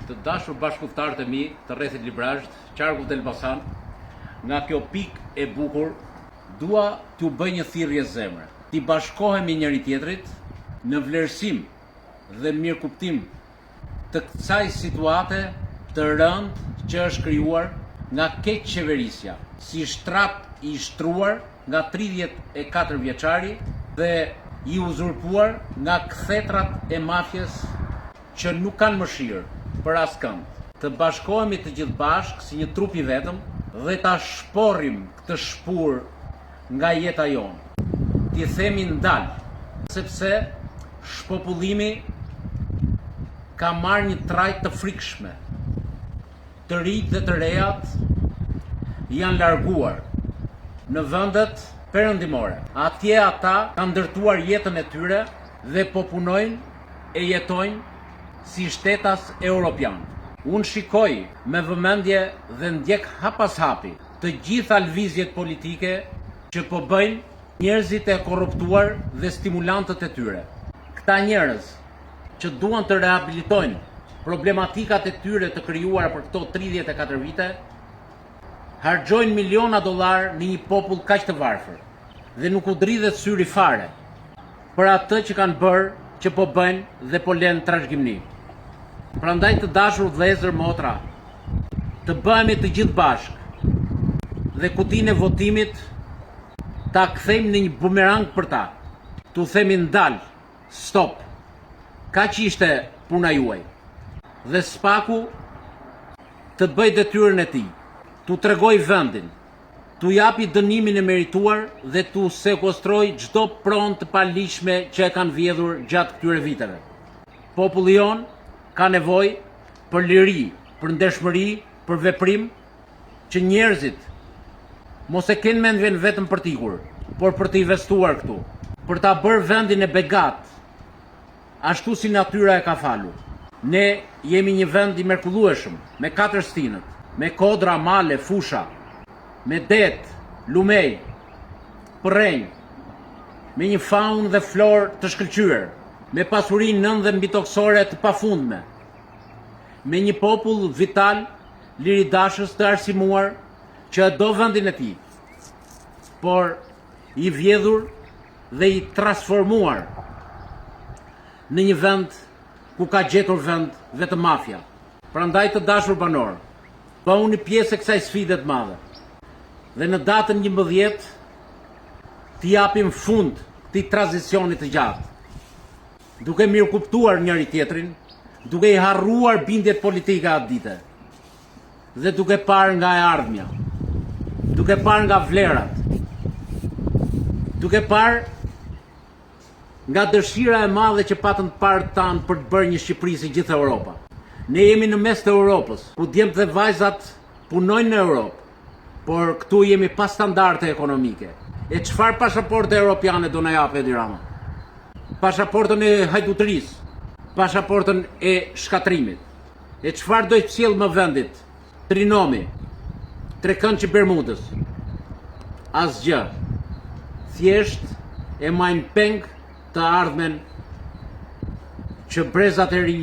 Të dashur bashkëpunëtarët e mi të rrethit Librazht, qarku të Elbasan, nga kjo pikë e bukur, dua t'ju bëj një thirrje zemre. T'i bashkohemi njëri tjetrit në vlerësim dhe mirëkuptim të kësaj situate të rëndë që është krijuar nga keqqeverisja, si shtrat i shtruar nga 34 vjeçari dhe i uzurpuar nga kthetrat e mafjes që nuk kanë mëshirë për askënd. Të bashkohemi të gjithë bashkë si një trup i vetëm dhe ta shporrim këtë shpur nga jeta jonë. T'i themi ndal, sepse shpopullimi ka marrë një trajt të frikshme. Të rinjt dhe të rejat janë larguar në vendet perëndimore. Atje ata kanë ndërtuar jetën e tyre dhe po punojnë e jetojnë si shtetas europian. Unë shikoj me vëmendje dhe ndjek hap pas hapi të gjitha lëvizjet politike që po bëjnë njerëzit e korruptuar dhe stimulantët e tyre. Këta njerëz që duan të rehabilitojnë problematikat e tyre të krijuara për këto 34 vite, harxojnë miliona dollar në një popull kaq të varfër dhe nuk u dridhet syri fare për atë që kanë bërë, që po bëjnë dhe po lënë trashëgimni. Prandaj të dashur vëllezër motra, të bëhemi të gjithë bashkë dhe kutinë e votimit ta kthejmë në një bumerang për ta. Tu themi ndal, stop. Kaq ishte puna juaj. Dhe spaku të bëj detyrën e tij. Tu tregoj vendin, tu japi dënimin e merituar dhe tu sekuestroj çdo pronë të paligjshme që e kanë vjedhur gjatë këtyre viteve. Populli jon ka nevojë për liri, për ndeshmëri, për veprim, që njerëzit mos e kenë mendjen vetëm për t'ikur, por për të investuar këtu, për ta bërë vendin e begat, ashtu si natyra e ka falur. Ne jemi një vend i mrekullueshëm, me 4 stinët, me kodra, male, fusha, me det, lumej, përrenj, me një faunë dhe florë të shkëlqyer, me pasurinë nën dhe mbitoksore të pafundme, me një popull vital, liridashës të arsimuar, që e do vendin e tij, por i vjedhur dhe i transformuar në një vend ku ka gjetur vend vetëm mafja. Prandaj të dashur banor, bëuni pjesë e kësaj sfide të madhe. Dhe në datën 11 t'i japim fund këtij tranzicionit të gjatë. Duke mirëkuptuar njëri tjetrin, duke i harruar bindjet politike atë dite, dhe duke parë nga e ardhmja, duke parë nga vlerat, duke parë nga dëshira e madhe që patën të parë tanë për të bërë një Shqipëri si gjithë Europa. Ne jemi në mes të Europës, ku djemt dhe vajzat punojnë në Europë, por këtu jemi pa standarde ekonomike. E çfarë pasaporte europiane do na japë Edi Rama? Pasaportën e hajdutërisë, pasaportën e shkatrimit. E çfarë do të sjell më vendit? Trinomi, Trekëndçi Bermudës. Asgjë. Thjesht e majnë peng të ardhmen që brezat e ri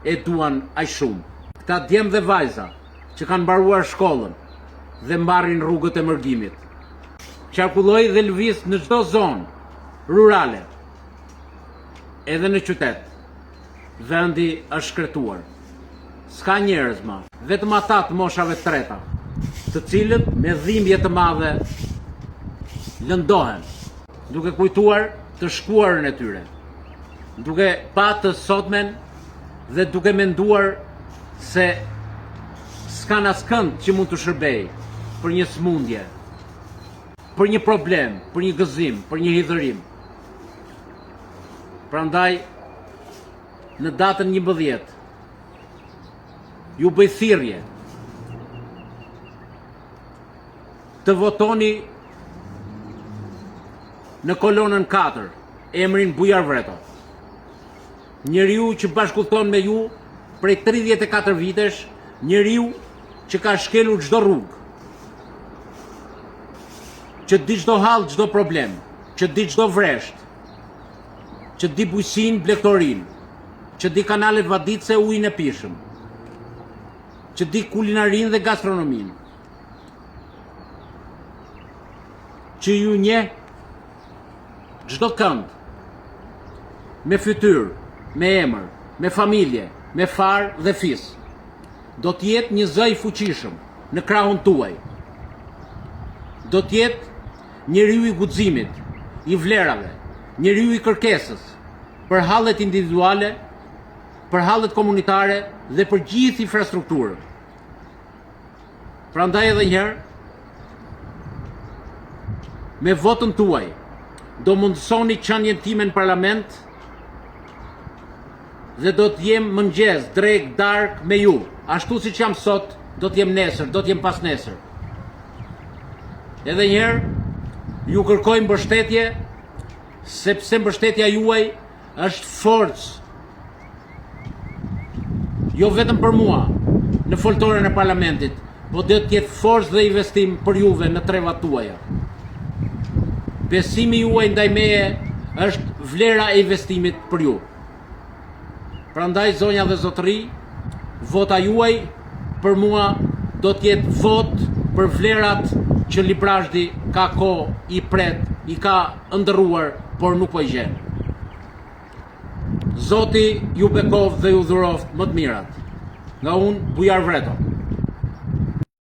e duan aq shumë. Këta djemë dhe vajza që kanë mbaruar shkollën dhe mbarrin rrugët e mërgimit. Qarkulloj dhe lëviz në çdo zonë rurale, edhe në qytet. Vendi është shkretuar. S'ka njerëz më, vetëm ata të moshave të treta, të cilët me dhimbje të madhe lëndohen, duke kujtuar të shkuarën e tyre, duke pa të sotmen dhe duke menduar se s'kan askënd që mund të shërbej për një smundje, për një problem, për një gëzim, për një hidhërim. Prandaj, në datën 11, ju bëj thirrje të votoni në kolonën 4 emrin Bujar Vreto. Njeriu që bashkëton me ju prej 34 vitesh, njeriu që ka shkelur çdo rrugë, që di çdo hall, çdo problem, që di çdo vresht, që di bujqësinë, blegtorin, që di kanalet vaditse ujin e pishëm, që di kulinarin dhe gastronomin, që ju nje çdo kënd, me fytyrë, me emër, me familje, me farë dhe fis, do t'jetë një zë i fuqishëm në krahun tuaj. Do t'jetë njeriu i guximit, i vlerave, njeriu i kërkesës, për hallet individuale, për hallet komunitare dhe për gjithë infrastrukturën. Prandaj edhe njëherë, me votën tuaj, do mundësoni qënjen time në parlament dhe do t'jem mëngjes, drek, dark me ju. Ashtu si që jam sot, do t'jem nesër, do t'jem pas nesër. Edhe njëherë, ju kërkoj mbështetje, sepse mbështetja juaj është forcë, jo vetëm për mua, në foltoren e parlamentit, po do t'jetë forcë dhe investim për juve në trevat tuaja. Besimi juaj ndaj meje është vlera e investimit për ju. Prandaj, zonja dhe zotëri, vota juaj për mua do t'jetë vot për vlerat që Librazhdi ka kohë i pret, i ka ndërruar, por nuk po i gjen. Zoti ju bekov dhe ju dhuroft më të mirat. Nga unë, Bujar Vreto.